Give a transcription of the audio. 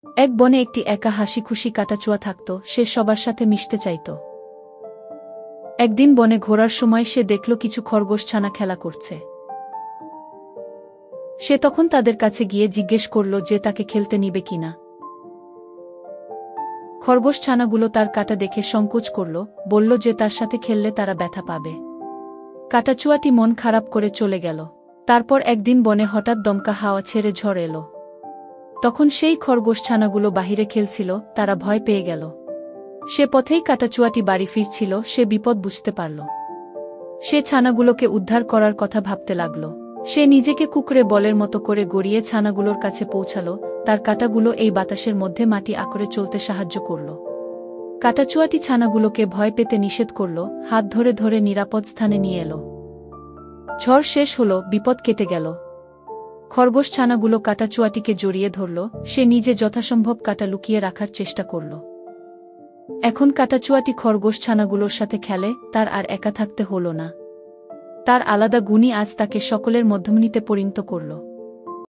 এক বনে একটি একা হাসিখুশি কাটাচুয়া থাকত, সে সবার সাথে মিশতে চাইত। একদিন বনে ঘোরার সময় সে দেখল কিছু খরগোশ ছানা খেলা করছে। সে তখন তাদের কাছে গিয়ে জিজ্ঞেস করল যে তাকে খেলতে নিবে কিনা। খরগোশ ছানাগুলো তার কাটা দেখে সংকোচ করল, বলল যে তার সাথে খেললে তারা ব্যথা পাবে। কাটাচুয়াটি মন খারাপ করে চলে গেল। তারপর একদিন বনে হঠাৎ দমকা হাওয়া ছেড়ে ঝড় এলো। তখন সেই খরগোশ ছানাগুলো বাহিরে খেলছিল, তারা ভয় পেয়ে গেল। সে পথেই কাটাচুয়াটি বাড়ি ফিরছিল, সে বিপদ বুঝতে পারল। সে ছানাগুলোকে উদ্ধার করার কথা ভাবতে লাগল। সে নিজেকে কুকুরে বলের মতো করে গড়িয়ে ছানাগুলোর কাছে পৌঁছাল। তার কাঁটাগুলো এই বাতাসের মধ্যে মাটি আঁকড়ে চলতে সাহায্য করল। কাটাচুয়াটি ছানাগুলোকে ভয় পেতে নিষেধ করল, হাত ধরে ধরে নিরাপদ স্থানে নিয়ে এলো। ঝড় শেষ হল, বিপদ কেটে গেল। খরগোশ ছানাগুলো কাটাচুয়াটিকে জড়িয়ে ধরল, সে নিজে যথাসম্ভব কাটা লুকিয়ে রাখার চেষ্টা করল। এখন কাটাচুয়াটি খরগোশ ছানাগুলোর সাথে খেলে, তার আর একা থাকতে হল না। তার আলাদা গুণই আজ তাকে সকলের মধ্যমণিতে পরিণত করল।